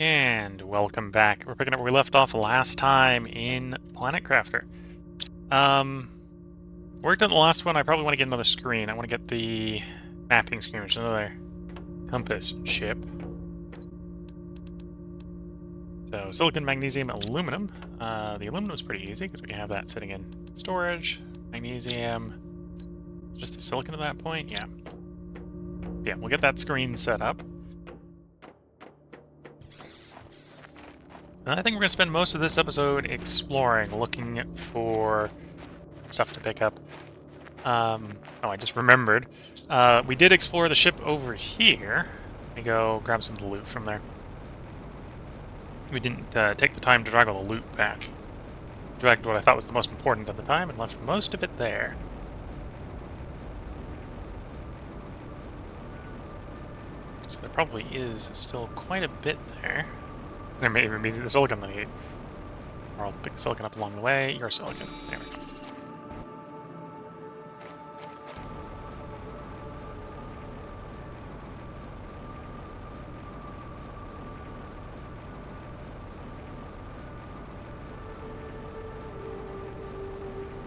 And welcome back. We're picking up where we left off last time in Planet Crafter. Worked on the last one. I probably want to get another screen. I want to get the mapping screen, which is another compass chip. So silicon, magnesium, aluminum. The aluminum is pretty easy because we have that sitting in storage. Magnesium, just the silicon at that point. Yeah, we'll get that screen set up. And I think we're going to spend most of this episode exploring, looking for stuff to pick up. Oh, I just remembered. We did explore the ship over here. Let me go grab some of the loot from there. We didn't take the time to drag all the loot back. Dragged what I thought was the most important at the time and left most of it there. So there probably is still quite a bit there. There may even be the silicon that I need. Or I'll pick the silicon up along the way. Your silicon. There we go.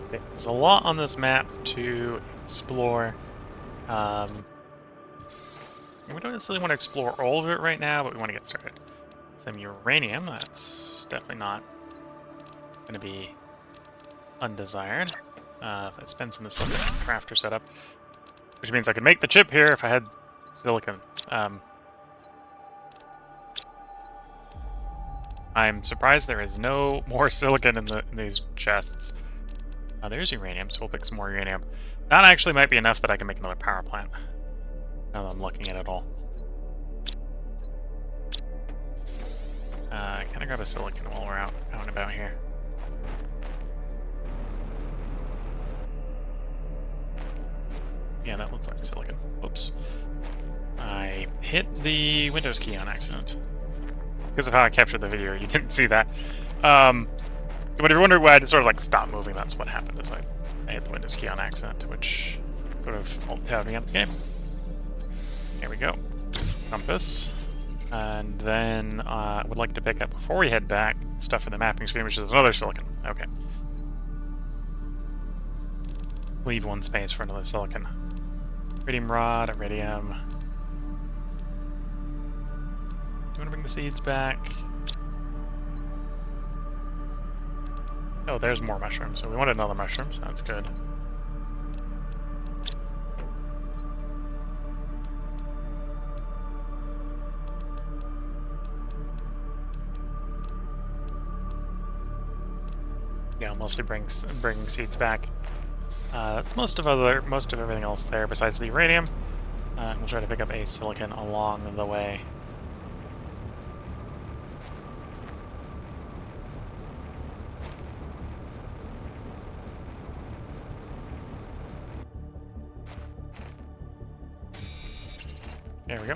Okay, there's a lot on this map to explore. We don't necessarily want to explore all of it right now, but we want to get started. Some uranium, that's definitely not going to be undesired. If I spend some of this silicon crafter setup, which means I could make the chip here if I had silicon. I'm surprised there is no more silicon in these chests. There's uranium, so we'll pick some more uranium. That actually might be enough that I can make another power plant. Now that I'm looking at it all. Can I grab a silicon while we're out and about here? Yeah, that looks like silicon. Oops. I hit the Windows key on accident. Because of how I captured the video, you didn't see that. But if you're wondering why I just sort of like stopped moving, that's what happened. Is I hit the Windows key on accident, which sort of alt-tabbed me out of the game. Here we go. Compass. And then I would like to pick up, before we head back, stuff for the mapping screen, which is another silicon. Okay. Leave one space for another silicon. Iridium rod, iridium. Do you want to bring the seeds back? Oh, there's more mushrooms. So we wanted another mushroom, so that's good. Yeah, I'll mostly bring seeds back. That's most of everything else there besides the uranium. We'll try to pick up a silicon along the way. There we go.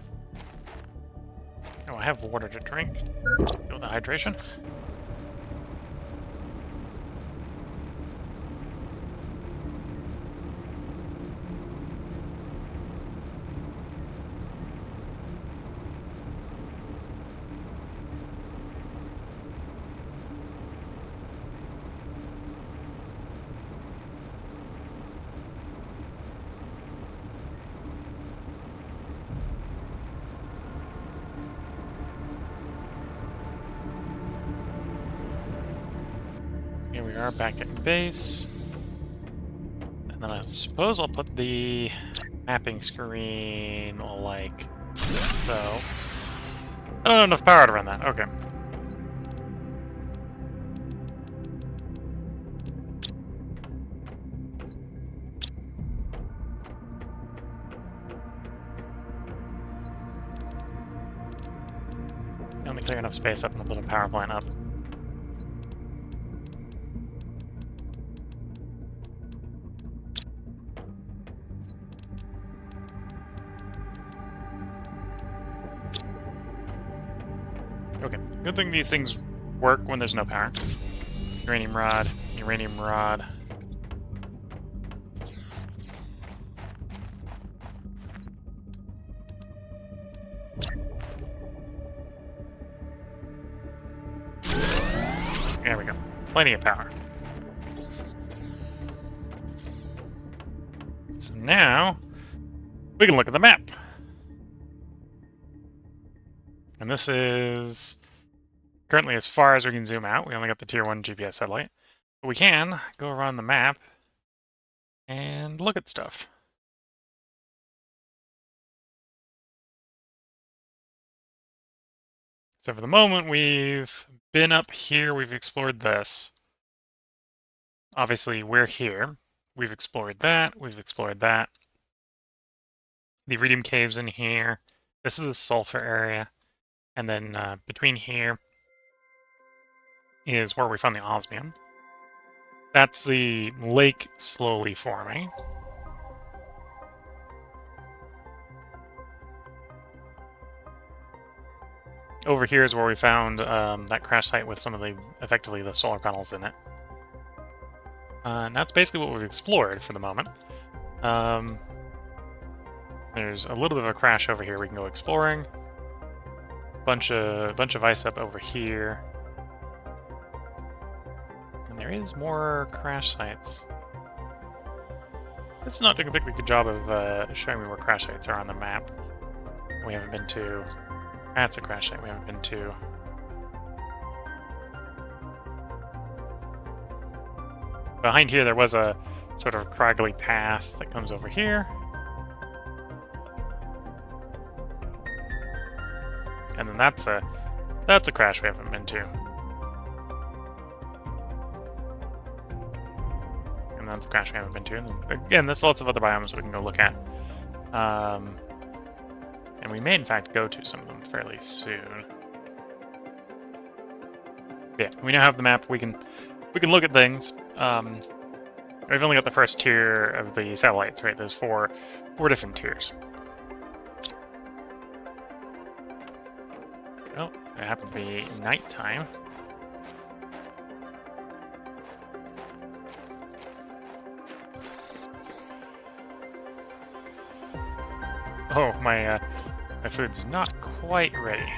Oh, I have water to drink. Feel the hydration. Here we are back at base. And then I suppose I'll put the mapping screen like so. I don't have enough power to run that. Okay. Let me clear enough space up and I'll put a power plant up. Okay, good thing these things work when there's no power. Uranium rod, uranium rod. There we go. Plenty of power. So now, we can look at the map. And this is currently as far as we can zoom out. We only got the Tier 1 GPS satellite. But we can go around the map and look at stuff. So for the moment, we've been up here, we've explored this. Obviously, we're here. We've explored that, we've explored that. The Iridium Cave's in here. This is the sulfur area. And then between here is where we found the osmium. That's the lake slowly forming. Over here is where we found that crash site with some of the, effectively, the solar panels in it. And that's basically what we've explored for the moment. There's a little bit of a crash over here we can go exploring. Bunch of ice up over here. And there is more crash sites. It's not doing a particularly good job of showing me where crash sites are on the map. We haven't been to. That's a crash site we haven't been to. Behind here there was a sort of craggly path that comes over here. And then that's a crash we haven't been to. And that's a crash we haven't been to. And then, again, there's lots of other biomes we can go look at. And we may, in fact, go to some of them fairly soon. Yeah, we now have the map. We can look at things. We've only got the first tier of the satellites, right? There's four different tiers. Oh, it happened to be nighttime. Oh, my food's not quite ready.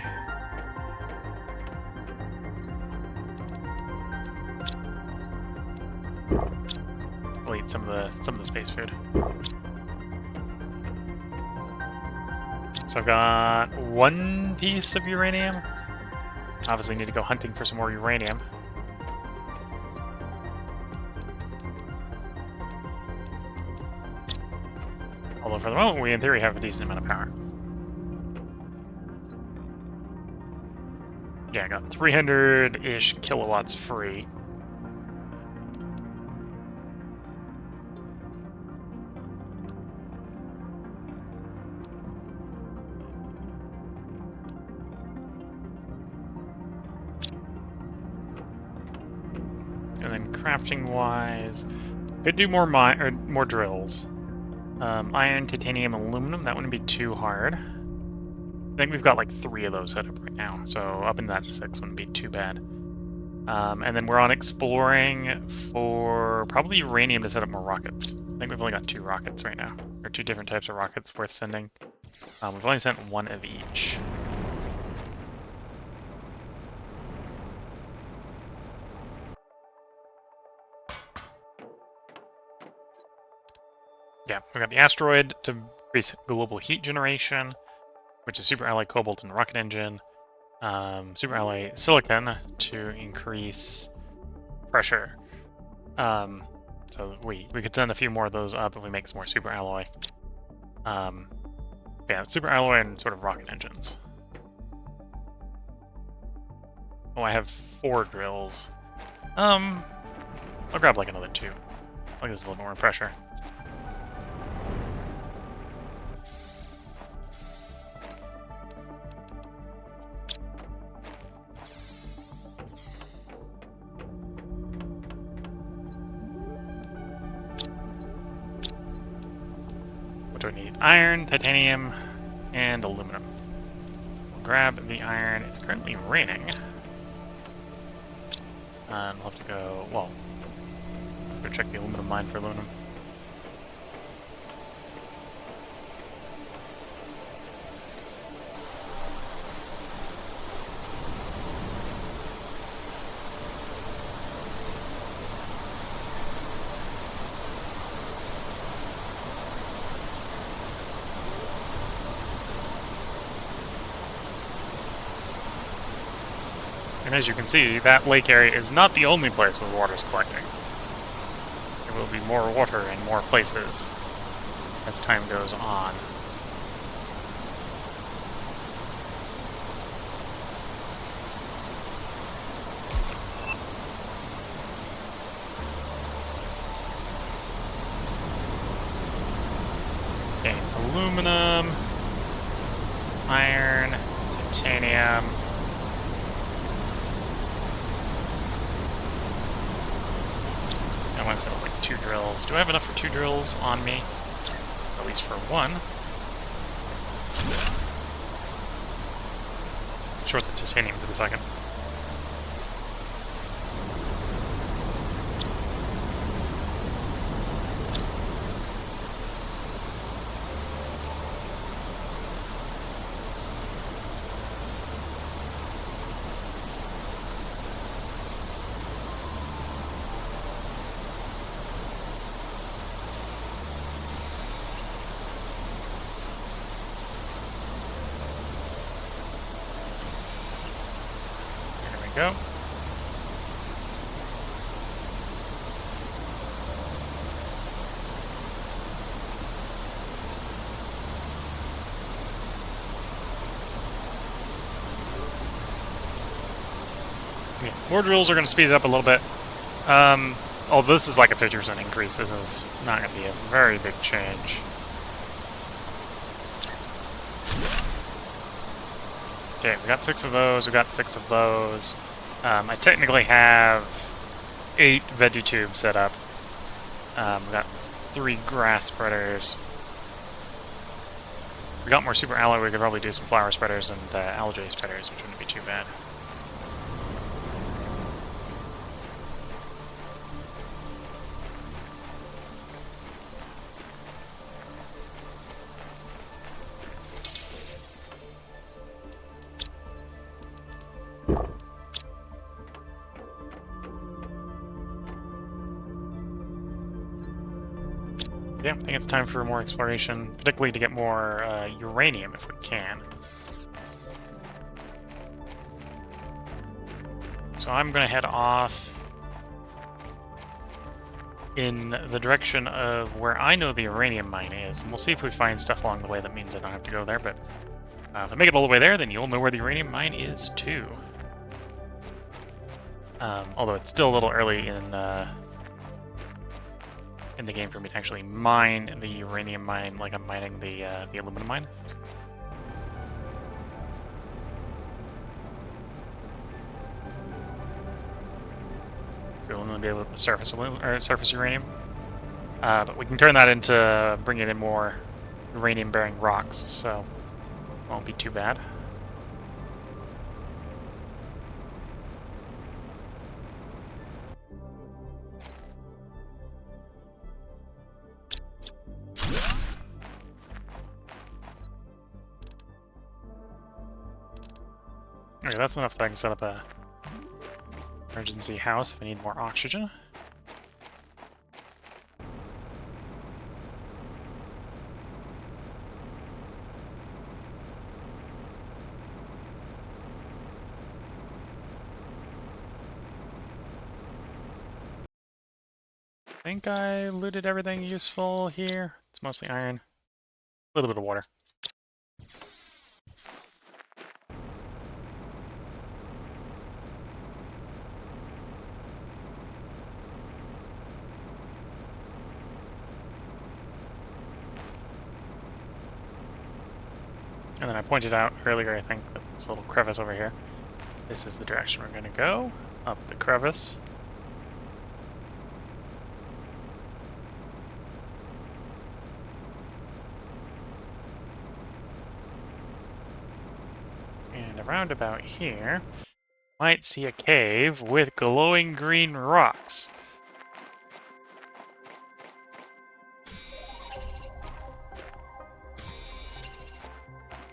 I'll eat some of the space food. So I've got 1 piece of uranium. Obviously need to go hunting for some more uranium. Although for the moment we in theory have a decent amount of power. Yeah, I got 300-ish kilowatts free. And then crafting-wise, could do more drills. Iron, titanium, aluminum, that wouldn't be too hard. I think we've got like 3 of those set up right now, so up into that to 6 wouldn't be too bad. And then we're on exploring for probably uranium to set up more rockets. I think we've only got 2 rockets right now, or 2 different types of rockets worth sending. We've only sent 1 of each. Yeah, we got the asteroid to increase global heat generation, which is super alloy cobalt and rocket engine. Super alloy silicon to increase pressure. So we could send a few more of those up if we make some more super alloy. Yeah, super alloy and sort of rocket engines. Oh, I have 4 drills. I'll grab like another 2. I think there's a little more pressure. What do I need? Iron, titanium, and aluminum. So we'll grab the iron. It's currently raining. And we'll have to go, well, go check the aluminum mine for aluminum. And as you can see, that lake area is not the only place where water is collecting. There will be more water in more places as time goes on. Okay, aluminum, iron, titanium. I want to set up like 2 drills. Do I have enough for 2 drills on me? At least for 1. Short the titanium for the second. Go. Yeah, more drills are going to speed it up a little bit. Oh, this is like a 50% increase. This is not going to be a very big change. Okay, we got 6 of those, we got 6 of those. I technically have 8 veggie tubes set up. We got 3 grass spreaders. If we got more super alloy, we could probably do some flower spreaders and algae spreaders, which wouldn't be too bad. Yeah, I think it's time for more exploration, particularly to get more uranium if we can. So I'm going to head off in the direction of where I know the uranium mine is, and we'll see if we find stuff along the way that means I don't have to go there, but if I make it all the way there, then you'll know where the uranium mine is too. Although it's still a little early in the game for me to actually mine the uranium mine like I'm mining the aluminum mine. So we'll only be able to surface uranium, but we can turn that into bringing in more uranium-bearing rocks, so it won't be too bad. Okay, that's enough that I can set up a emergency house if I need more oxygen. I think I looted everything useful here. It's mostly iron. A little bit of water. And then I pointed out earlier, I think, that there's a little crevice over here. This is the direction we're going to go, up the crevice. And around about here, might see a cave with glowing green rocks.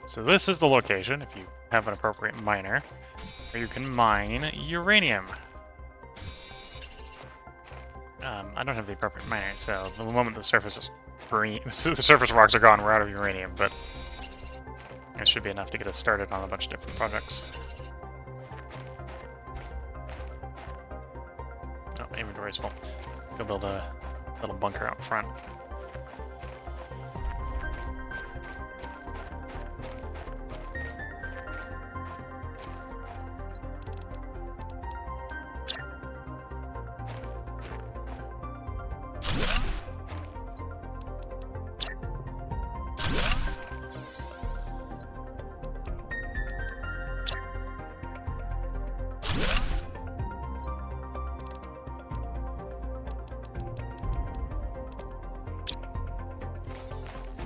So this is the location, if you have an appropriate miner, where you can mine uranium. I don't have the appropriate miner, so the moment the surface is green, the surface rocks are gone, we're out of uranium, but it should be enough to get us started on a bunch of different projects. the inventory is full. Let's go build a little bunker out front.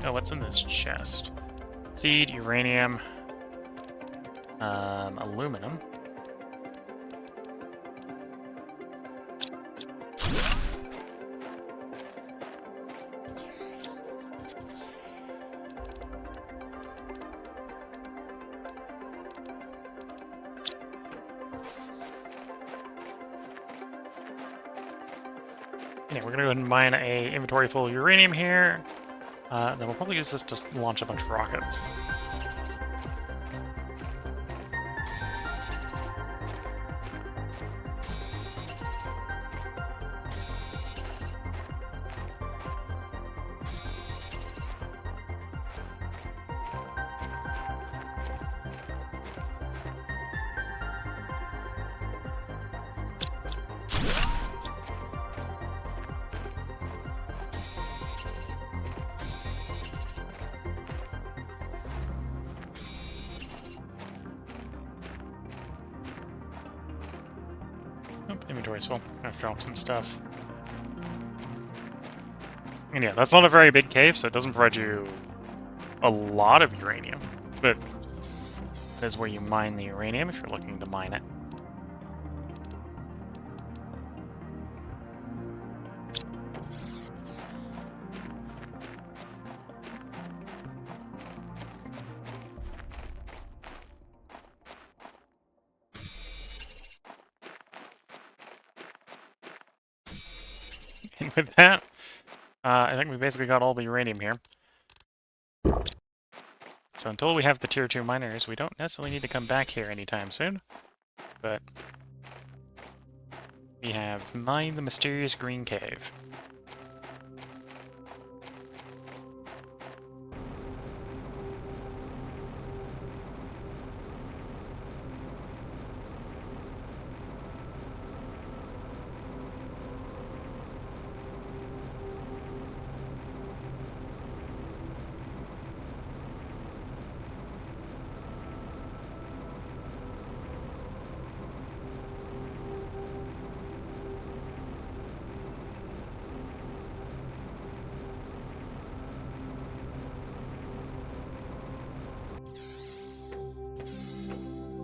Oh, what's in this chest? Seed, uranium, aluminum. Yeah, we're gonna go ahead and mine a inventory full of uranium here. Then we'll probably use this to launch a bunch of rockets. Inventory's full. I have to drop some stuff. And yeah, that's not a very big cave, so it doesn't provide you a lot of uranium. But that is where you mine the uranium if you're looking to mine it. And with that, I think we basically got all the uranium here. So until we have the tier 2 miners, we don't necessarily need to come back here anytime soon. But we have mined the mysterious green cave.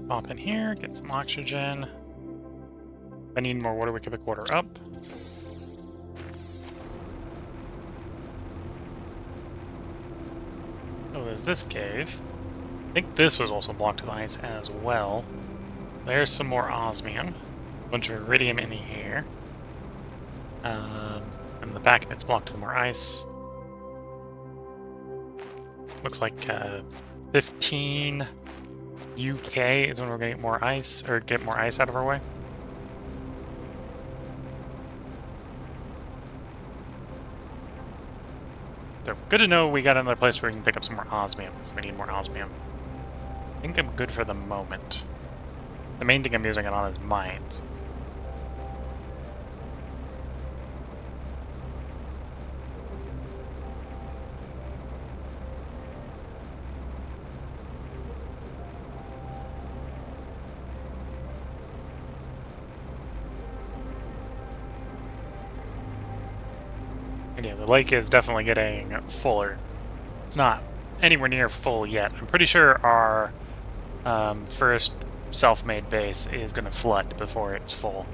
Pop in here, get some oxygen. If I need more water, we can pick water up. Oh, there's this cave. I think this was also blocked to the ice as well. So there's some more osmium. A bunch of iridium in here. And the back of it's blocked to the more ice. Looks like 15 UK is when we're gonna get more ice, or get more ice out of our way. So good to know we got another place where we can pick up some more osmium if we need more osmium. I think I'm good for the moment. The main thing I'm using it on is mines. And yeah, the lake is definitely getting fuller. It's not anywhere near full yet. I'm pretty sure our first self-made base is going to flood before it's full.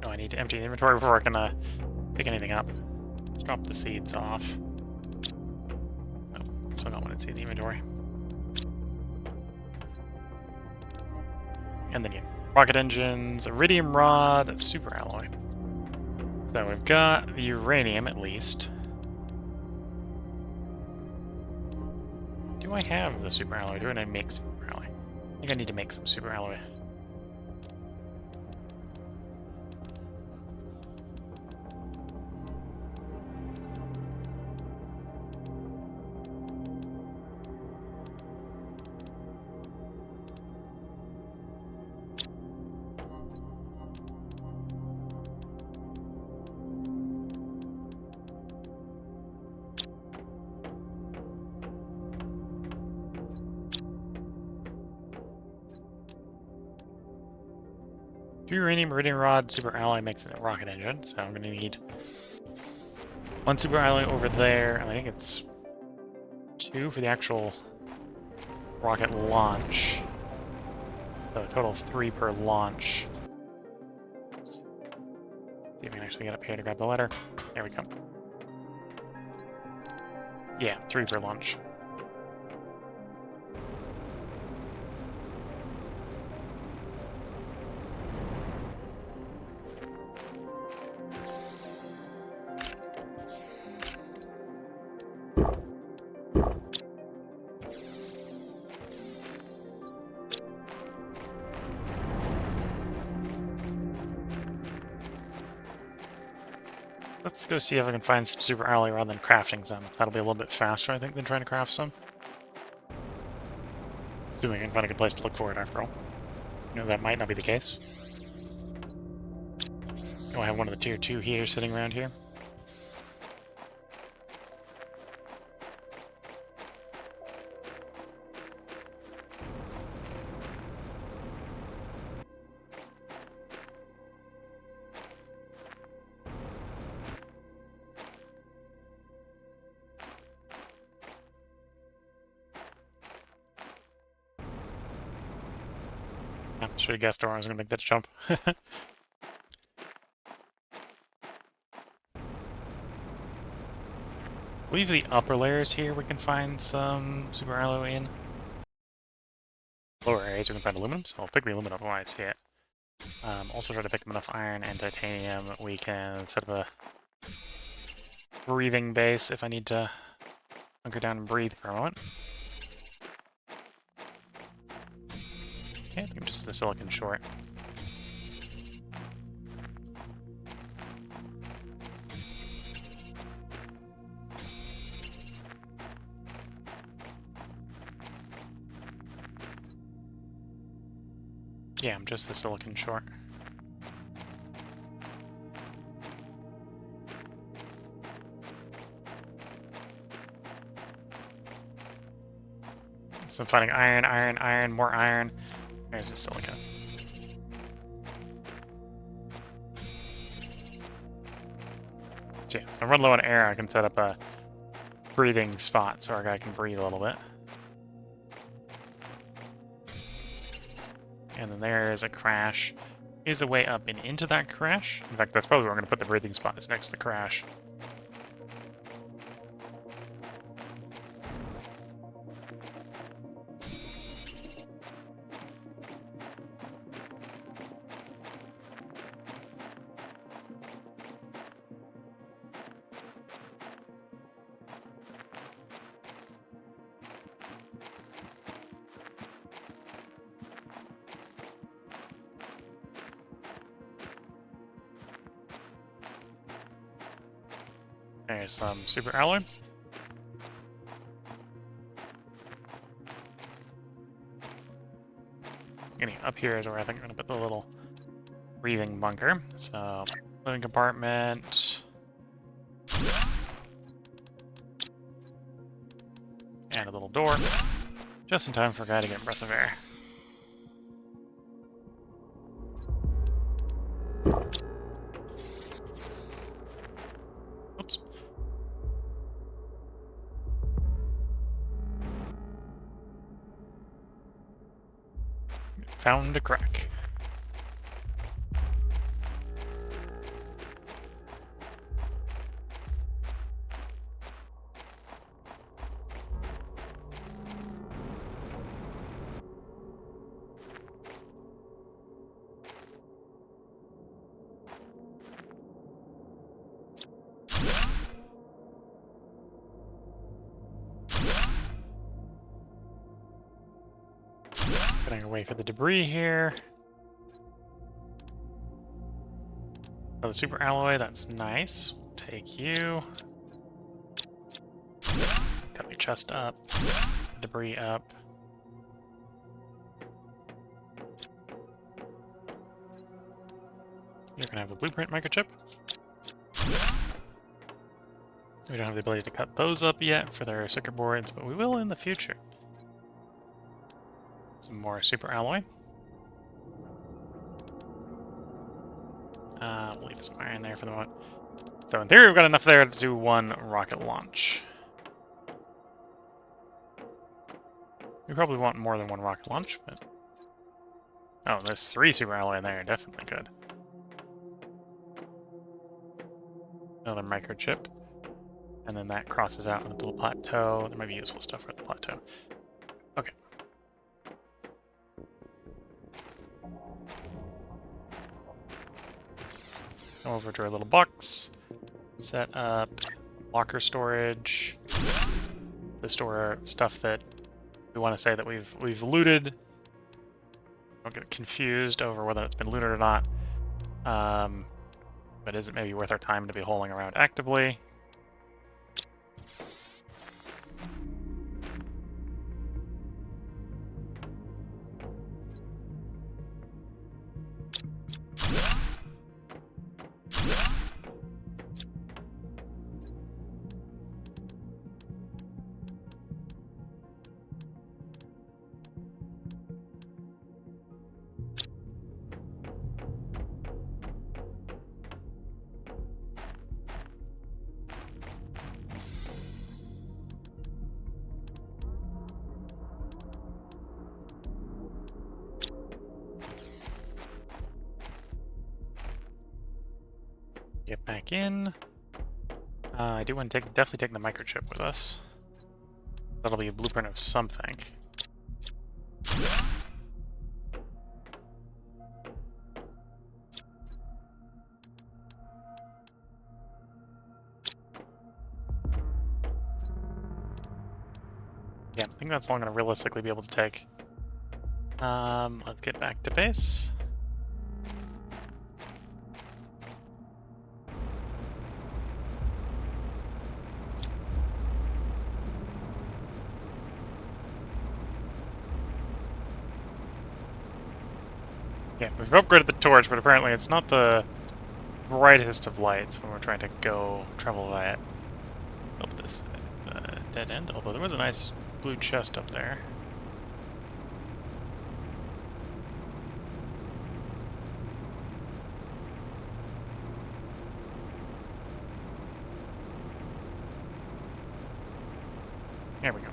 Oh, I need to empty the inventory before I can pick anything up. Let's drop the seeds off. Oh, still don't want to see the inventory. And then rocket engines, iridium rod, super alloy. So we've got the uranium at least. Do I have the super alloy? Do I need to make super alloy? I think I need to make some super alloy. Uranium, iridium rod, super alloy makes it a rocket engine, so I'm gonna need one super alloy over there, and I think it's 2 for the actual rocket launch. So a total of 3 per launch. Let's see if I can actually get up here to grab the letter. There we go. Yeah, 3 per launch. Let's go see if I can find some super alloy rather than crafting some. That'll be a little bit faster, I think, than trying to craft some. Assuming I can find a good place to look for it, after all. You know, that might not be the case. Oh, I have one of the tier 2 heaters sitting around here. I should have guessed I was going to make that jump. I believe the upper layers here we can find some super alloy in. Lower areas we can find aluminum, so I'll pick the aluminum when I see it. Also try to pick up enough iron and titanium. We can set up a breathing base if I need to hunker down and breathe for a moment. Okay, I think I'm just the silicon short. Yeah, I'm just the silicon short. So I'm finding iron, iron, iron, more iron. There's the silicon. So yeah, if I run low on air, I can set up a breathing spot so our guy can breathe a little bit. And then there's a crash. Is a way up and into that crash. In fact, that's probably where I'm going to put the breathing spot, is next to the crash. There's some super alloy. Getting up here is where I think I'm going to put the little breathing bunker. So, living compartment. And a little door. Just in time for a guy to get a breath of air. Oops. Found a crack. Getting away for the debris here. Oh, the super alloy, that's nice. Take you. Cut your chest up. Debris up. You're gonna have a blueprint microchip. We don't have the ability to cut those up yet for their circuit boards, but we will in the future. Some more super alloy. We'll leave some iron there for the moment. So in theory, we've got enough there to do one rocket launch. We probably want more than one rocket launch, but... Oh, there's 3 super alloy in there, definitely good. Another microchip. And then that crosses out into the plateau. There might be useful stuff for the plateau. Okay. Go over to our little box. Set up locker storage. To store stuff that we want to say that we've looted. Don't get confused over whether it's been looted or not. But is it maybe worth our time to be holing around actively? Get back in. I do want to definitely take the microchip with us. That'll be a blueprint of something. Yeah, I think that's all I'm going to realistically be able to take. Let's get back to base. Yeah, we've upgraded the torch, but apparently it's not the brightest of lights when we're trying to travel via it. Oh, this is a dead end, although there was a nice blue chest up there. There we go.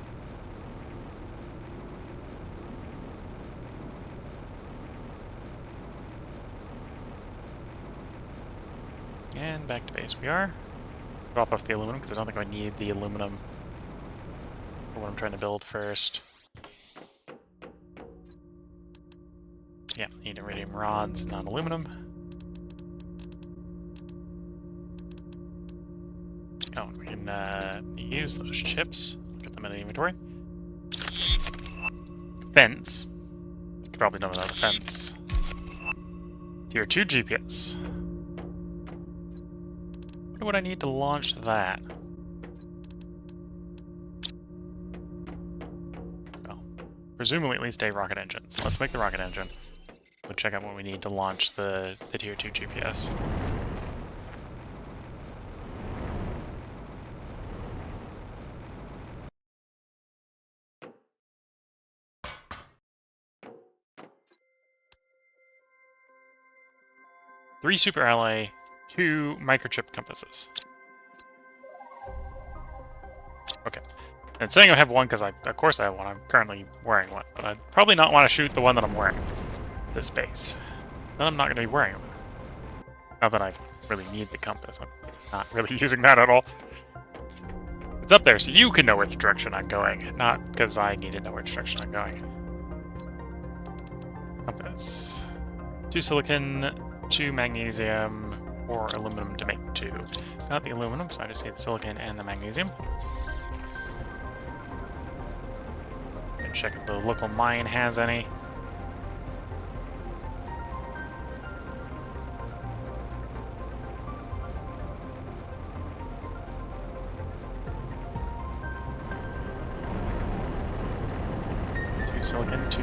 And back to base we are. Drop off the aluminum, because I don't think I need the aluminum for what I'm trying to build first. Yeah, need iridium rods, non-aluminum. Oh, we can use those chips. Get them in the inventory. Fence. Could probably do another fence. Tier 2 GPS. What would I need to launch that? Well, presumably at least a rocket engine. So let's make the rocket engine. We'll check out what we need to launch the Tier 2 GPS. Three super alloy, 2 microchip compasses. Okay. And saying I have one because of course I have one. I'm currently wearing one, but I'd probably not want to shoot the one that I'm wearing to space. Then I'm not going to be wearing it. Not that I really need the compass. I'm not really using that at all. It's up there so you can know which direction I'm going, not because I need to know which direction I'm going. Compass. 2 silicon, 2 magnesium, 4 aluminum to make 2. Got the aluminum, so I just need the silicon and the magnesium. And check if the local mine has any.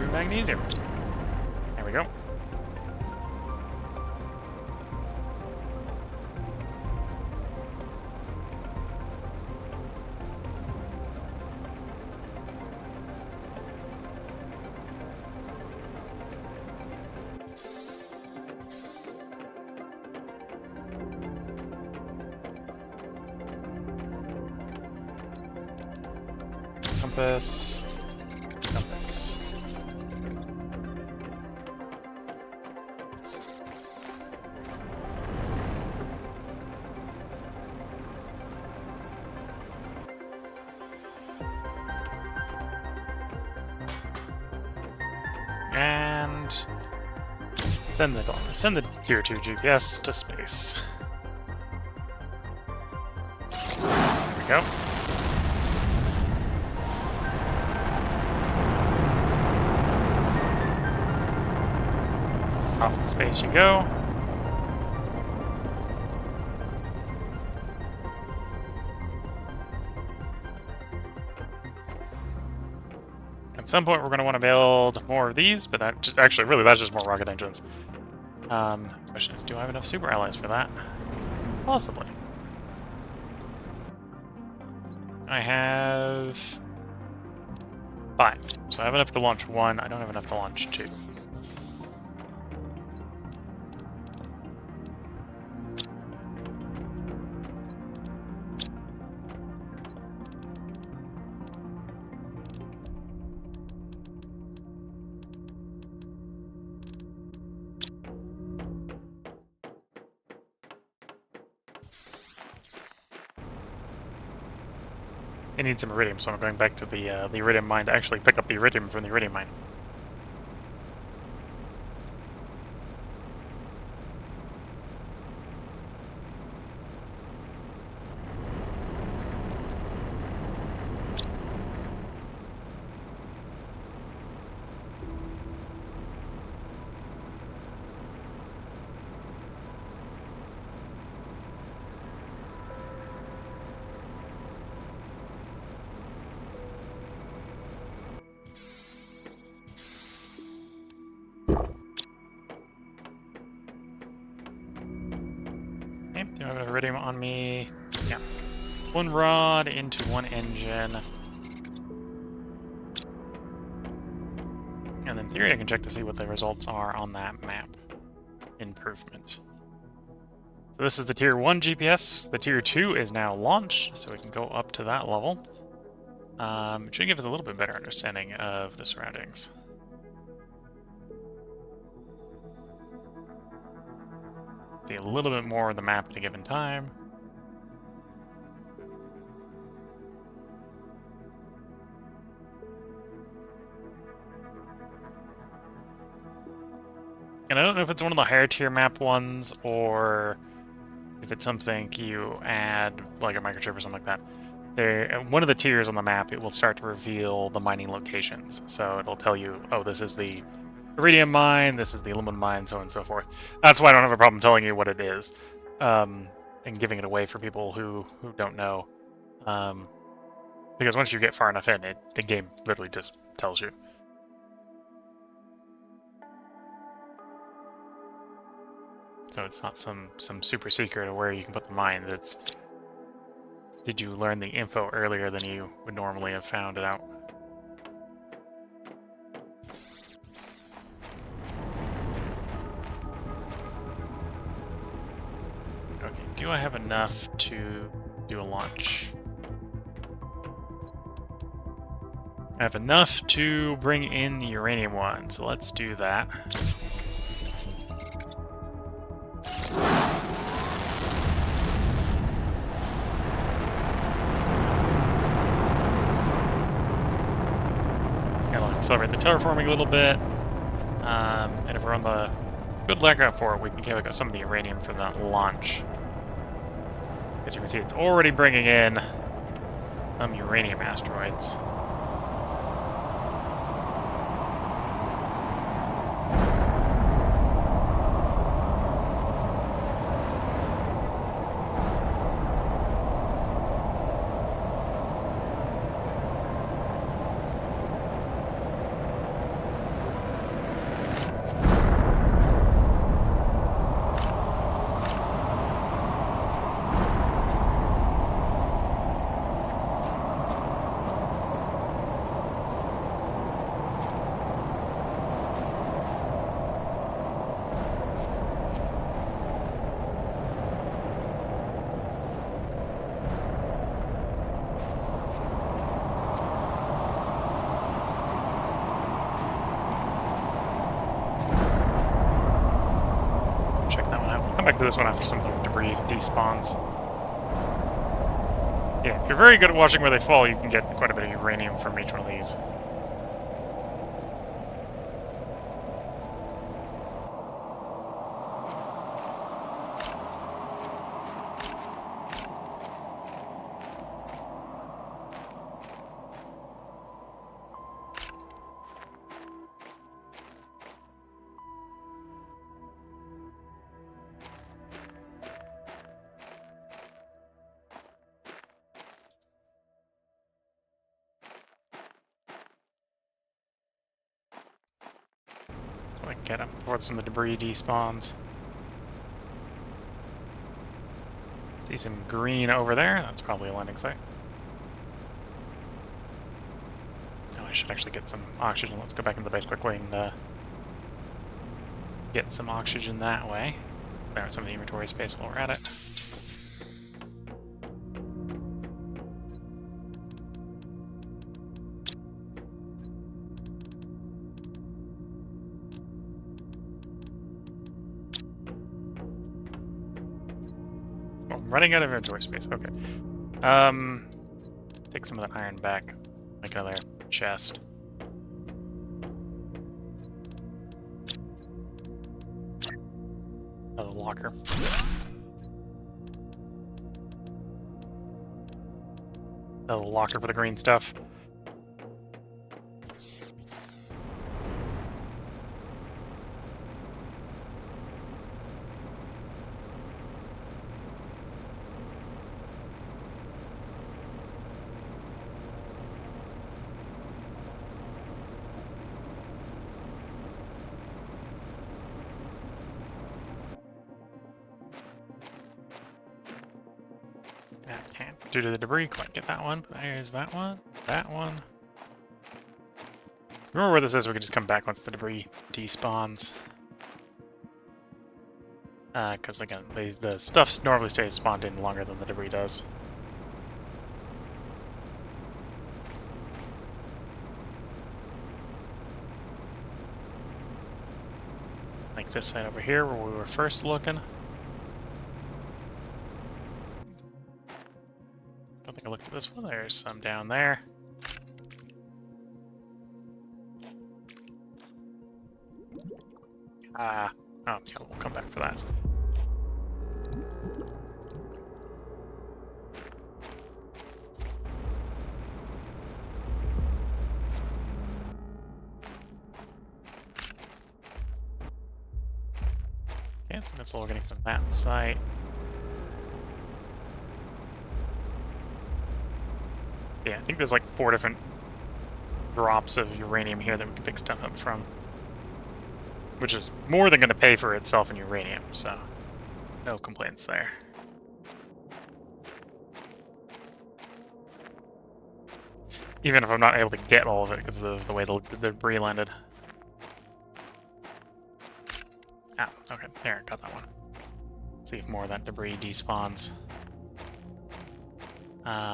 and magnesium. There we go. Compass. Compass. And send the Tier 2 GPS to space. There we go. Off to space you go. At some point, we're going to want to build more of these, but that just actually, really, that's just more rocket engines. The question is, do I have enough super alloys for that? Possibly. I have 5, so I have enough to launch 1. I don't have enough to launch 2. It needs some iridium, so I'm going back to the iridium mine to actually pick up the iridium from the iridium mine. Do I have iridium on me? Yeah. 1 rod into 1 engine. And in theory, I can check to see what the results are on that map. Improvement. So this is the Tier 1 GPS. The Tier 2 is now launched, so we can go up to that level. It should give us a little bit better understanding of the surroundings. See a little bit more of the map at a given time. And I don't know if it's one of the higher tier map ones, or if it's something you add, like a microchip or something like that. One of the tiers on the map, it will start to reveal the mining locations. So it'll tell you, oh, this is the iridium mine, this is the aluminum mine, so on and so forth. That's why I don't have a problem telling you what it is, and giving it away for people who don't know. Because once you get far enough in, the game literally just tells you. So it's not some super secret of where you can put the mines. It's, did you learn the info earlier than you would normally have found it out? Okay, do I have enough to do a launch? I have enough to bring in the uranium one, so let's do that. Gotta accelerate the terraforming a little bit. And if we're on the good lookout for it, we can get some of the uranium from that launch. As you can see, it's already bringing in some uranium asteroids. back to this one after some of the debris despawns. Yeah, if you're very good at watching where they fall, you can get quite a bit of uranium from each one of these. So I can get up before some of the debris despawns. See some green over there. That's probably a landing site. Oh, I should actually get some oxygen. Let's go back into the base quickly and get some oxygen that way. Clear out some of the inventory space while we're at it. Oh, I'm running out of inventory space. Okay. Take some of that iron back. Make another chest. Another locker. Another locker for the green stuff. Due to the debris, quite get that one. There's that one. That one. Remember where this is, we can just come back once the debris despawns. Because again, the stuff normally stays spawned in longer than the debris does. Like this side over here where we were first looking. Look at this one. There's some down there. Oh, yeah, we'll come back for that. Okay, so that's all we're getting from that site. Yeah, I think there's like 4 different drops of uranium here that we can pick stuff up from. Which is more than going to pay for itself in uranium, so no complaints there. Even if I'm not able to get all of it because of the way the debris landed. Ah, okay, there, got that one. Let's see if more of that debris despawns.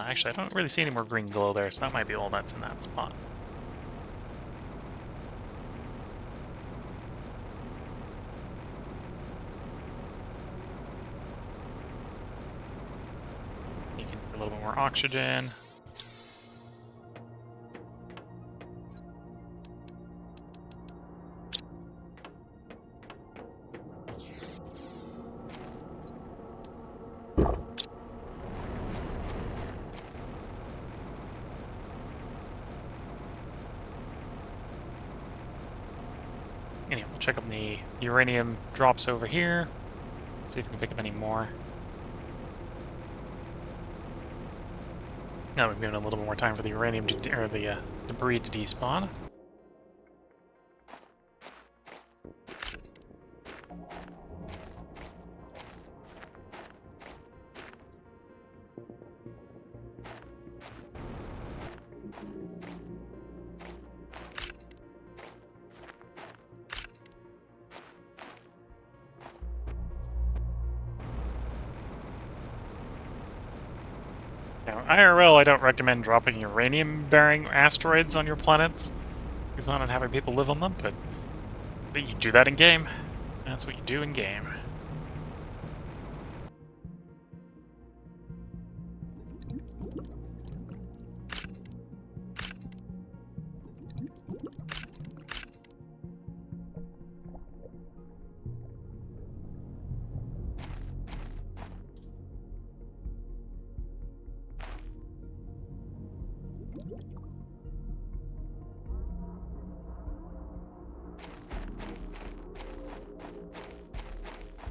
Actually, I don't really see any more green glow there, so that might be all that's in that spot. Sneak in for a little bit more oxygen. Anyway, we'll check up the uranium drops over here. See if we can pick up any more. Now we've given a little bit more time for the uranium to, or the debris to despawn. Now, IRL, I don't recommend dropping uranium-bearing asteroids on your planets. You plan on having people live on them, but you do that in-game. That's what you do in-game.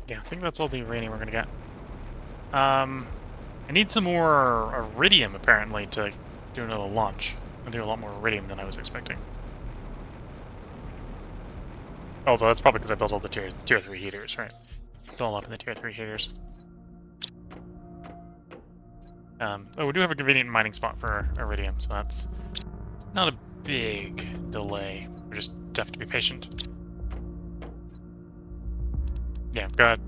Yeah, I think that's all the uranium we're gonna get. I need some more iridium, apparently, to do another launch. I do a lot more iridium than I was expecting. Although that's probably because I built all the tier 3 heaters, right? It's all up in the tier 3 heaters. Oh, we do have a convenient mining spot for iridium, so that's not a big delay. We just have to be patient. Yeah, I've got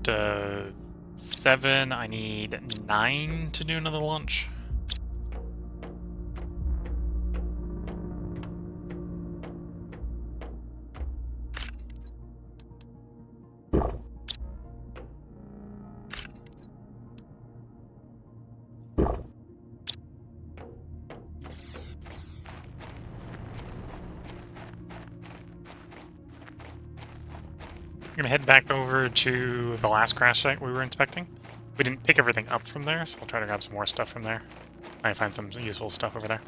7. I need 9 to do another launch. I'm gonna head back over to the last crash site we were inspecting. We didn't pick everything up from there, so I'll try to grab some more stuff from there. I find some useful stuff over there.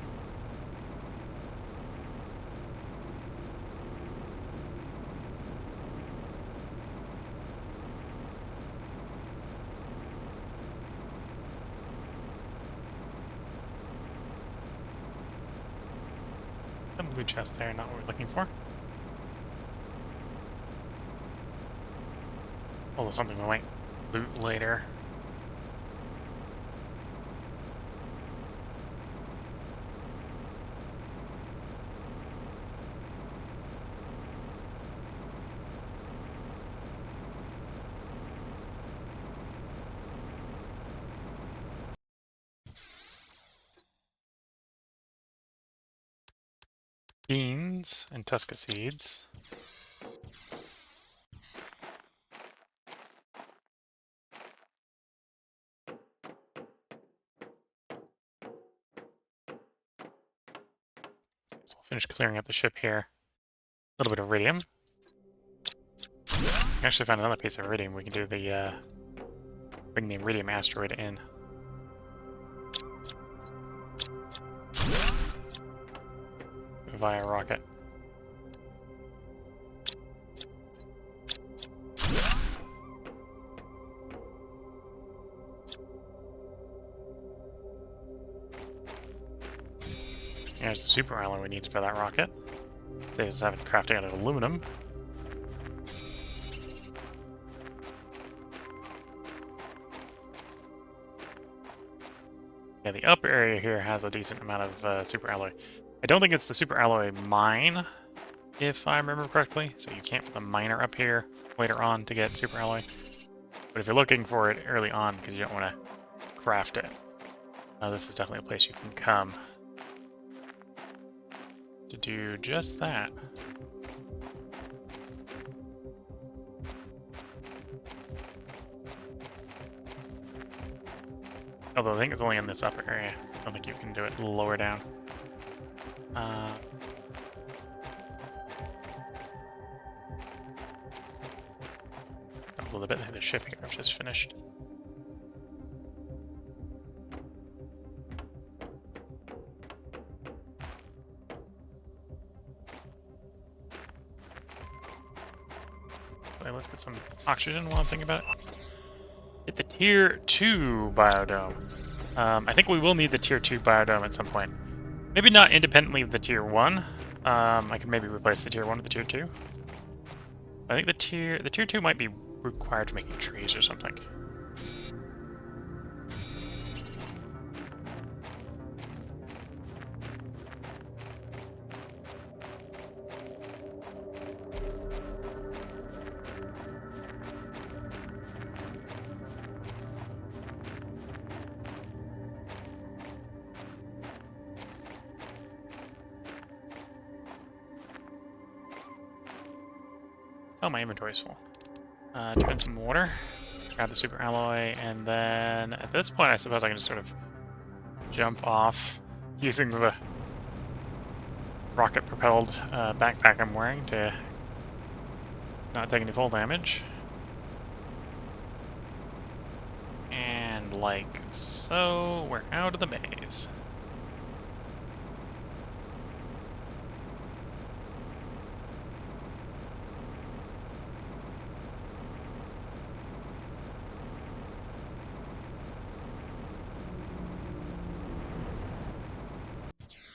Some blue chest there, not what we're looking for. Although something we might loot later. Beans and Tusca seeds. So I'll finish clearing up the ship here. A little bit of iridium. I actually found another piece of iridium. We can do the bring the iridium asteroid in. Via rocket. Here's the super alloy we need for that rocket. Saves us having crafting out of aluminum. Yeah, the upper area here has a decent amount of super alloy. I don't think it's the super alloy mine, if I remember correctly, so you can't put the miner up here later on to get super alloy. But if you're looking for it early on because you don't want to craft it, this is definitely a place you can come to do just that. Although I think it's only in this upper area. I don't think you can do it lower down. A little bit of the ship here I've just finished. Okay, let's get some oxygen while I'm thinking about it. Get the tier 2 biodome. I think we will need the tier 2 biodome at some point. Maybe not independently of the tier 1. I can maybe replace the tier 1 with the tier 2. I think the tier 2 might be required for making trees or something. Oh, my inventory's full. Turn some water, grab the super alloy, and then at this point I suppose I can just sort of jump off using the rocket-propelled backpack I'm wearing to not take any full damage. And like so, we're out of the maze.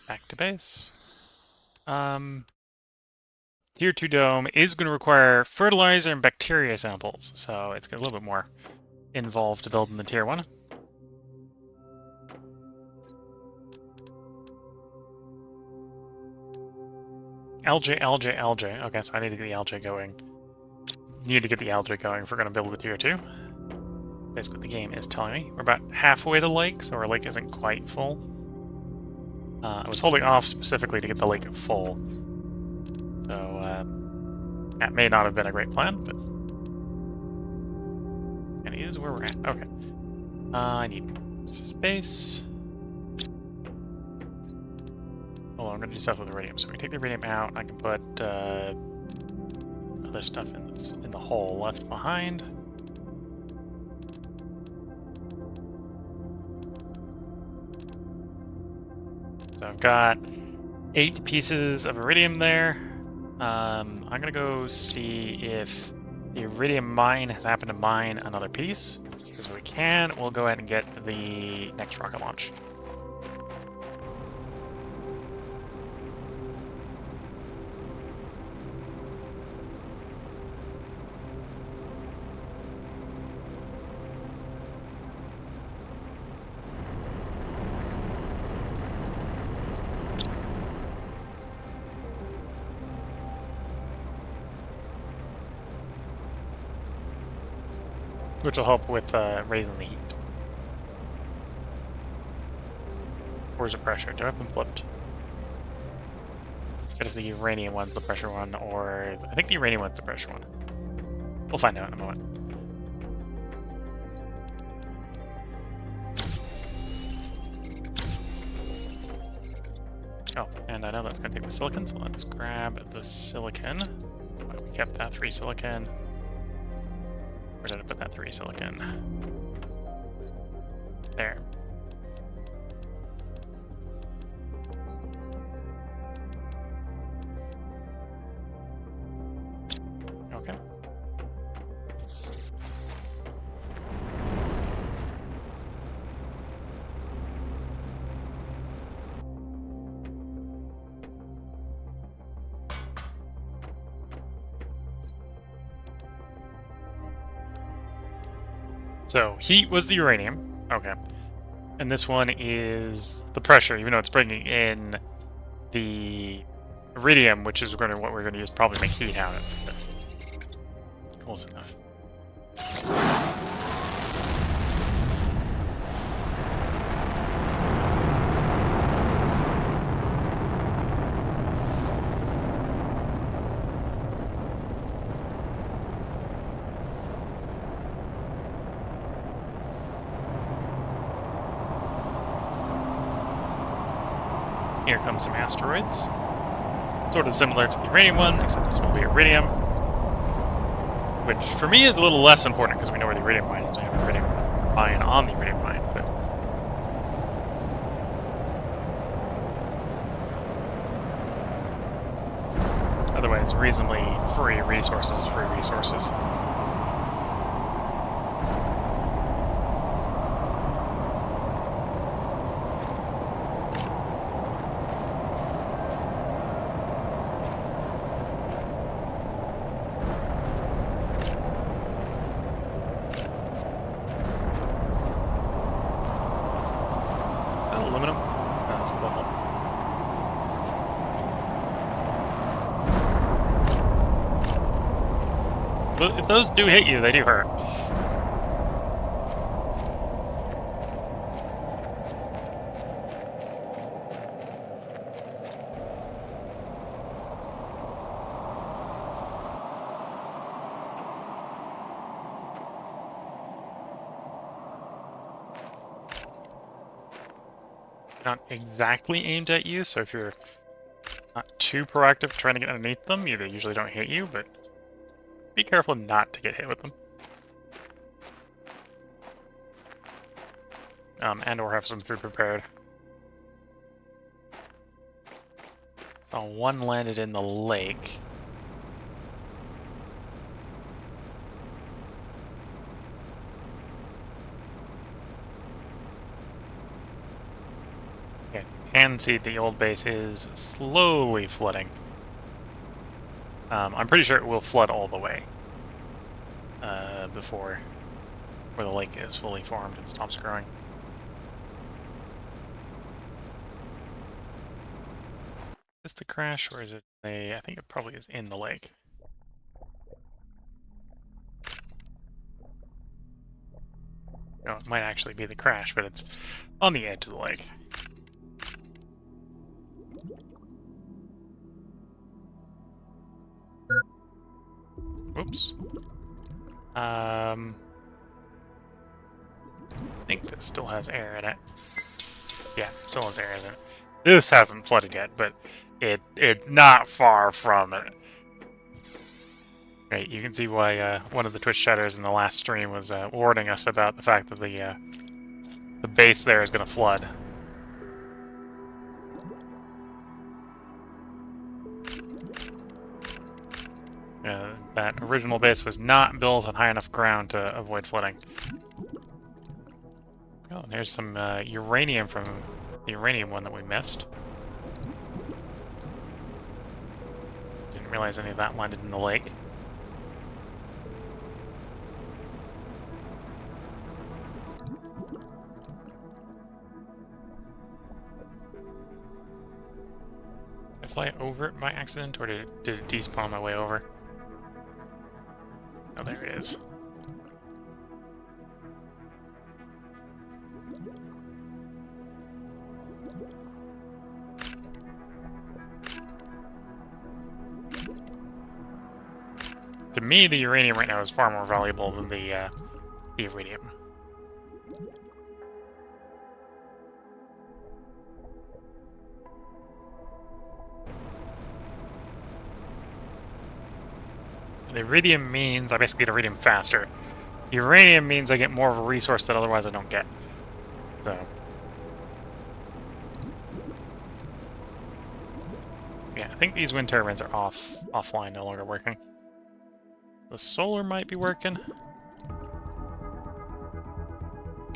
Back to base. Tier 2 dome is going to require fertilizer and bacteria samples, so it's a little bit more involved to build in the Tier 1. Algae. Okay, so I need to get the algae going. Need to get the algae going if we're going to build the Tier 2. Basically, the game is telling me. We're about halfway to lake, so our lake isn't quite full. I was holding off specifically to get the lake full. So, that may not have been a great plan, but... And it is where we're at. Okay. I need space. Hold on, I'm going to do stuff with iridium. So we take the iridium out, I can put other stuff in the hole left behind. So I've got 8 pieces of iridium there. I'm gonna go see if the iridium mine has happened to mine another piece. Because if we can, we'll go ahead and get the next rocket launch. Which will help with raising the heat. Or is it pressure? Do I have them flipped? But if the uranium one's the pressure one, or... I think the uranium one's the pressure one. We'll find out in a moment. Oh, and I know that's going to take the silicon, so let's grab the silicon. So we kept that 3 silicon. Where did I put that 3 silicon? There. Okay. So, heat was the uranium. Okay. And this one is the pressure, even though it's bringing in the iridium, which is what we're going to use probably make heat out of. But close enough. Here comes some asteroids. Sort of similar to the uranium one, except this will be iridium. Which, for me, is a little less important because we know where the iridium mine is. We have an iridium mine on the iridium mine, but... Otherwise, reasonably free resources. Aluminum? That's cool. But if those do hit you, they do hurt. Not exactly aimed at you, so if you're not too proactive trying to get underneath them, they usually don't hit you, but be careful not to get hit with them. And or have some food prepared. So one landed in the lake. can see the old base is slowly flooding. I'm pretty sure it will flood all the way before the lake is fully formed and stops growing. Is this the crash, or is it I think it probably is in the lake. No, it might actually be the crash, but it's on the edge of the lake. Whoops. I think this still has air in it. Yeah, it still has air in it. This hasn't flooded yet, but it's not far from it. Right, you can see why one of the Twitch chatters in the last stream was warning us about the fact that the base there is going to flood. That original base was not built on high enough ground to avoid flooding. Oh, and there's some uranium from the uranium one that we missed. Didn't realize any of that landed in the lake. Did I fly over it by accident, or did it despawn on my way over? Oh, there it is. To me, the uranium right now is far more valuable than the iridium. The iridium means I basically get iridium faster. Uranium means I get more of a resource that otherwise I don't get. So... yeah, I think these wind turbines are offline, no longer working. The solar might be working.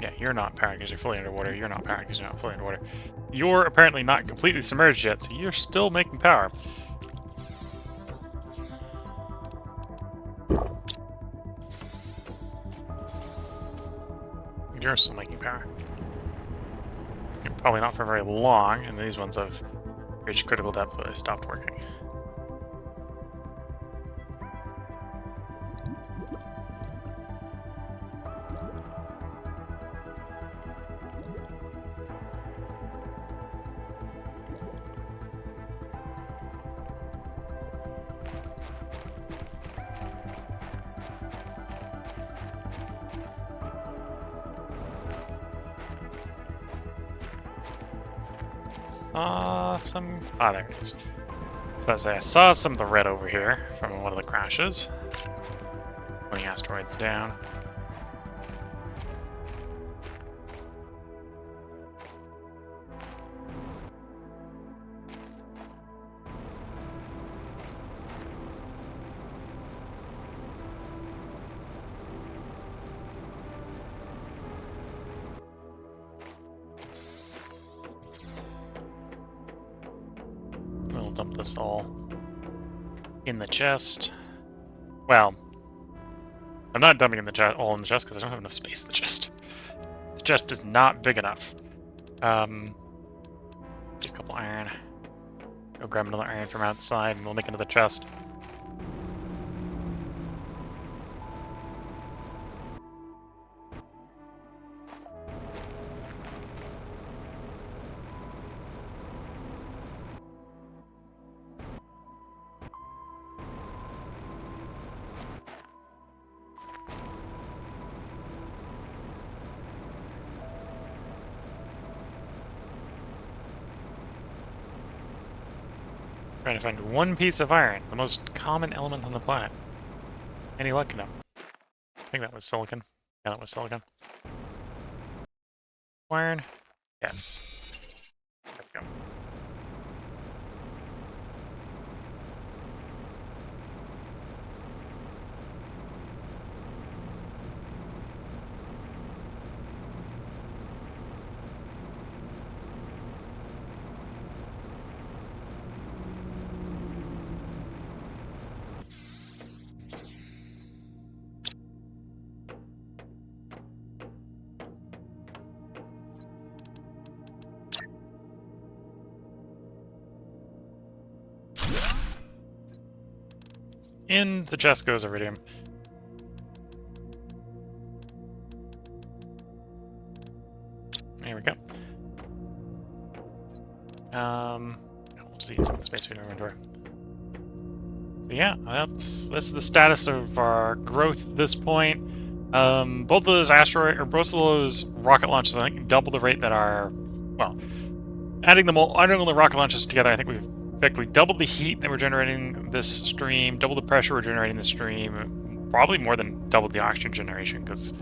Yeah, you're not powered because you're fully underwater. You're not powered because you're not fully underwater. You're apparently not completely submerged yet, so you're still making power. You're still making power. You're probably not for very long, and these ones have reached critical depth that they stopped working. Saw some... ah, there it is. I was about to say, I saw some of the red over here from one of the crashes. When the asteroid's down. We'll dump this all in the chest. Well, I'm not dumping in the chest, all in the chest because I don't have enough space in the chest. The chest is not big enough. Just a couple iron. Go grab another iron from outside and we'll make another chest. Trying to find one piece of iron, the most common element on the planet. Any luck? No. I think that was silicon. Yeah, that was silicon. Iron? Yes. There we go. In the chest goes iridium. There we go. Let's eat some of the space food inventory. So yeah, this is the status of our growth at this point. Both of those both of those rocket launches, I think, double the rate that our, well, adding all the rocket launches together, I think we've effectively doubled the heat that we're generating this stream, double the pressure we're generating this stream, probably more than doubled the oxygen generation because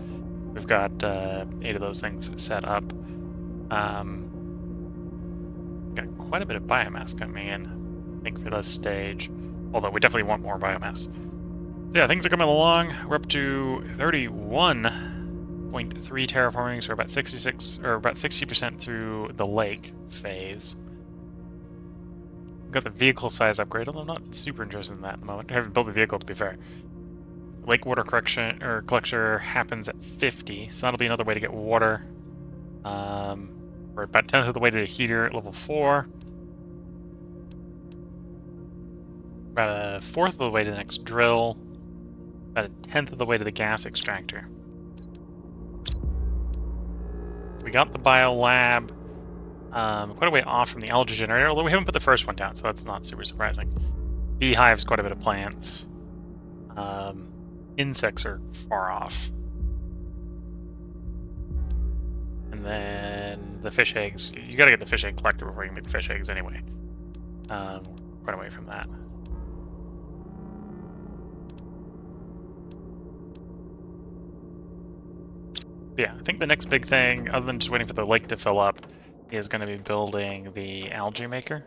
we've got 8 of those things set up. Got quite a bit of biomass coming in, I think, for this stage. Although we definitely want more biomass. So yeah, things are coming along. We're up to 31.3 terraforming, so we're about 60% through the lake phase. We've got the vehicle size upgrade, although I'm not super interested in that at the moment. I haven't built the vehicle, to be fair. Lake water collector happens at 50, so that'll be another way to get water. We're about 10th of the way to the heater at level 4. About a 4th of the way to the next drill. About a 10th of the way to the gas extractor. We got the biolab quite a way off from the algae generator, although we haven't put the first one down, so that's not super surprising. Beehives, quite a bit of plants. Insects are far off. And then the fish eggs. You gotta get the fish egg collector before you can make the fish eggs anyway. Quite away from that. But yeah, I think the next big thing, other than just waiting for the lake to fill up, is going to be building the algae maker.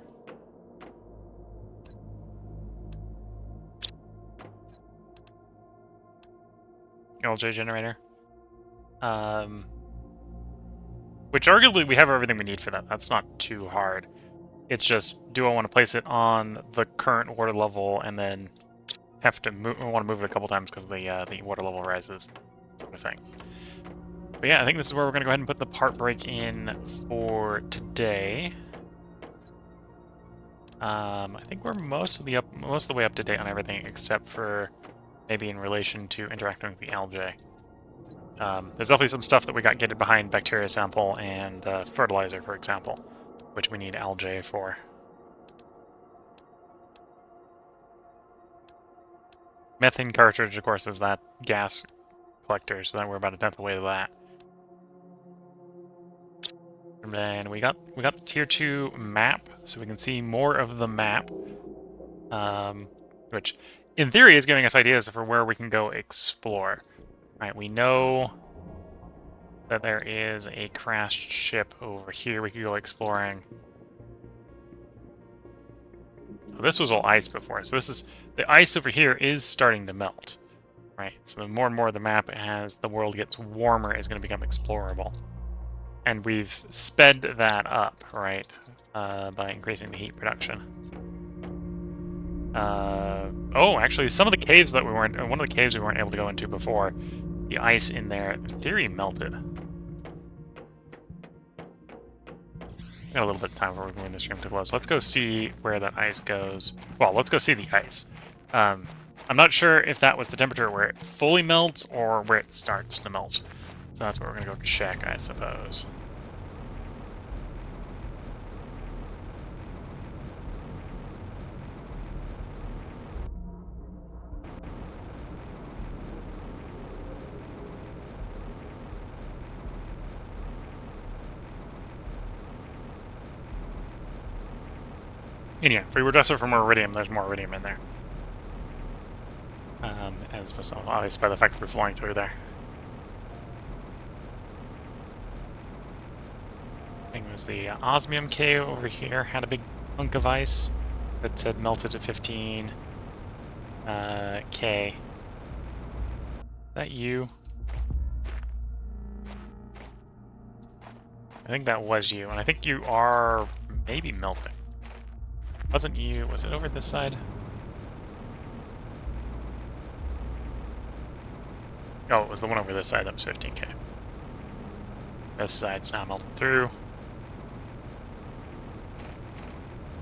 Algae generator. Which arguably we have everything we need for that. That's not too hard. It's just, do I want to place it on the current water level and then have to want to move it a couple times because the water level rises, sort of thing. But yeah, I think this is where we're going to go ahead and put the part break in for today. I think we're most of the way up to date on everything except for maybe in relation to interacting with the algae. There's definitely some stuff that we got gated behind bacteria sample and fertilizer, for example, which we need algae for. Methane cartridge, of course, is that gas collector, so then we're about a 10th of the way to that. And then we got the tier 2 map, so we can see more of the map, which in theory is giving us ideas for where we can go explore. Right, we know that there is a crashed ship over here we could go exploring. This was all ice before, so the ice over here is starting to melt. Right, so the more and more the map as the world gets warmer is going to become explorable. And we've sped that up, right, by increasing the heat production. Oh, actually, some of the caves that one of the caves we weren't able to go into before, the ice in there, in theory, melted. Got a little bit of time before we move this stream to close. Let's go see where that ice goes. Well, let's go see the ice. I'm not sure if that was the temperature where it fully melts or where it starts to melt. So that's where we're going to go check, I suppose. And yeah, if we were desperate for more iridium, there's more iridium in there. As was obvious by the fact that we're flying through there. I think it was the osmium cave over here, had a big hunk of ice that said melted to 15 K. Is that you? I think that was you, and I think you are maybe melting. Wasn't you? Was it over this side? Oh, it was the one over this side that was 15K. This side's now melted through.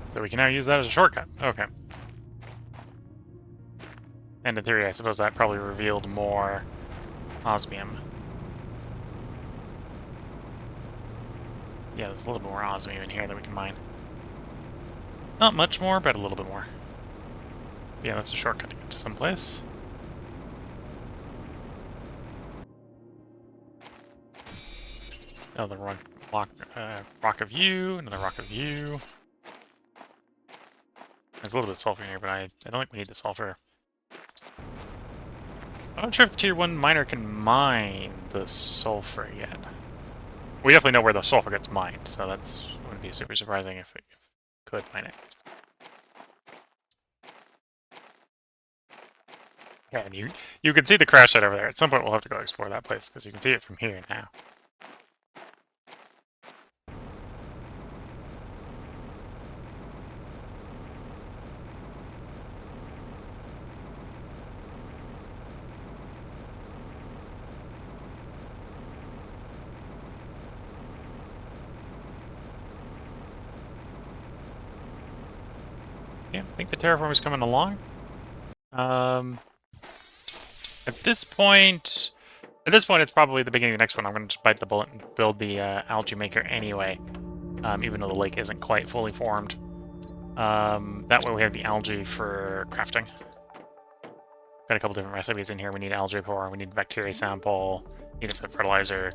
So we can now use that as a shortcut. Okay. And in theory, I suppose that probably revealed more osmium. Yeah, there's a little bit more osmium in here that we can mine. Not much more, but a little bit more. Yeah, that's a shortcut to get to someplace. Another rock of you, another rock of you. There's a little bit of sulfur in here, but I don't think we need the sulfur. I'm not sure if the tier 1 miner can mine the sulfur yet. We definitely know where the sulfur gets mined, so that's wouldn't be super surprising if it could mine it. Yeah, and you can see the crash site over there. At some point we'll have to go explore that place, because you can see it from here now. Yeah, I think the terraform is coming along. At this point, it's probably the beginning of the next one. I'm going to just bite the bullet and build the algae maker anyway, even though the lake isn't quite fully formed. That way we have the algae for crafting. Got a couple different recipes in here. We need algae pour, we need bacteria sample, need a fertilizer.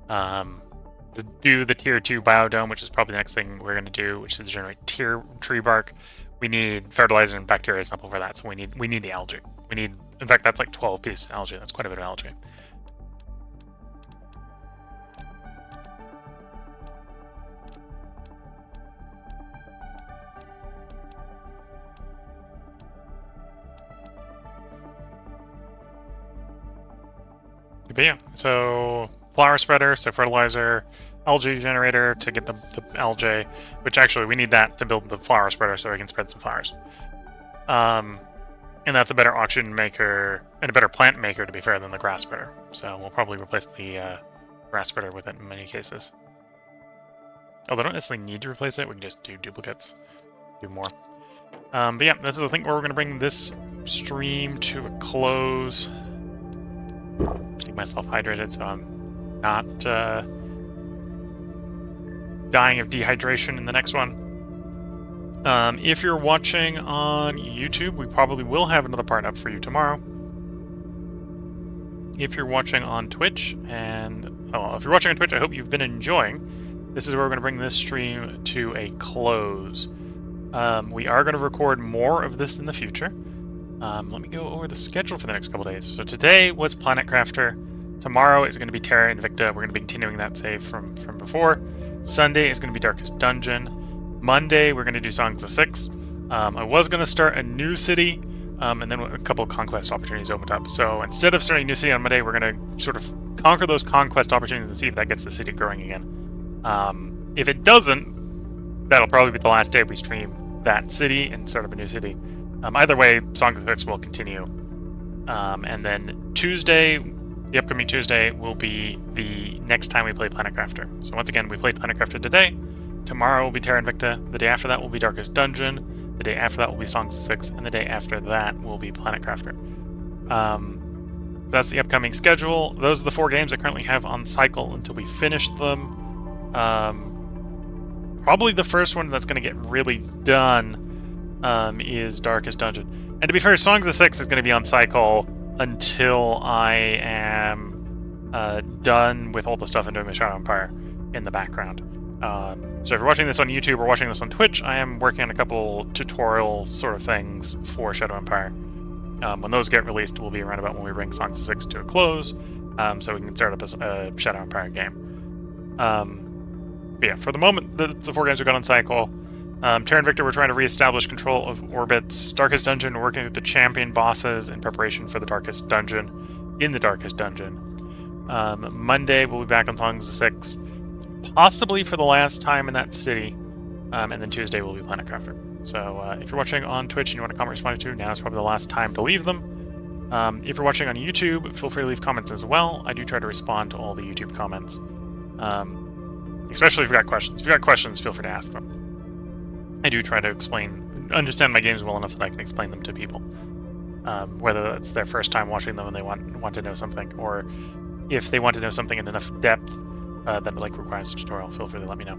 To do the tier 2 biodome, which is probably the next thing we're going to do, which is generate tree bark. We need fertilizer and bacteria sample for that, so we need the algae. In fact, that's like 12 pieces of algae. That's quite a bit of algae. But yeah, so flower spreader, so fertilizer, algae generator to get the algae, which actually we need that to build the flower spreader so we can spread some flowers. And that's a better auction maker and a better plant maker, to be fair, than the grass spreader. So we'll probably replace the grass spreader with it in many cases. Although I don't necessarily need to replace it, we can just do duplicates, do more. But yeah, this is I think where we're going to bring this stream to a close. Keep myself hydrated so I'm not dying of dehydration in the next one. If you're watching on YouTube, we probably will have another part up for you tomorrow. If you're watching on Twitch, if you're watching on Twitch, I hope you've been enjoying. This is where we're going to bring this stream to a close. We are going to record more of this in the future. Let me go over the schedule for the next couple days. So today was Planet Crafter. Tomorrow is going to be Terra Invicta. We're going to be continuing that save from before. Sunday is going to be Darkest Dungeon. Monday, we're going to do Songs of Six. I was going to start a new city, and then a couple of conquest opportunities opened up. So instead of starting a new city on Monday, we're going to sort of conquer those conquest opportunities and see if that gets the city growing again. If it doesn't, that'll probably be the last day we stream that city and start up a new city. Either way, Songs of Six will continue. And then Tuesday, the upcoming Tuesday, will be the next time we play Planet Crafter. So once again, we played Planet Crafter today. Tomorrow will be Terra Invicta. The day after that will be Darkest Dungeon. The day after that will be Songs of Six. And the day after that will be Planet Crafter. So that's the upcoming schedule. Those are the 4 games I currently have on cycle until we finish them. Probably the first one that's going to get really done is Darkest Dungeon. And to be fair, Songs of Six is going to be on cycle until I am done with all the stuff I'm doing with Shadow Empire in the background. So if you're watching this on YouTube or watching this on Twitch, I am working on a couple tutorial sort of things for Shadow Empire. When those get released, will be around about when we bring Songs of Six to a close, so we can start up a Shadow Empire game. But yeah, for the moment, that's the 4 games we got on cycle. Terra Invicta, we're trying to reestablish control of orbits. Darkest Dungeon, we're working with the champion bosses in preparation for the Darkest Dungeon in the Darkest Dungeon. Monday, we'll be back on Songs of Six, possibly for the last time in that city. And then Tuesday will be Planet Crafter. So if you're watching on Twitch and you want to comment respond to, now is probably the last time to leave them. If you're watching on YouTube, feel free to leave comments as well. I do try to respond to all the YouTube comments. Especially if you've got questions. If you've got questions, feel free to ask them. I do try to understand my games well enough that I can explain them to people. whether that's their first time watching them and they want to know something, or if they want to know something in enough depth that like requires a tutorial, feel free to let me know.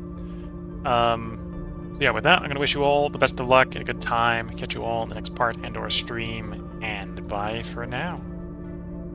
So yeah, with that, I'm going to wish you all the best of luck and a good time. Catch you all in the next part and/or stream, and bye for now.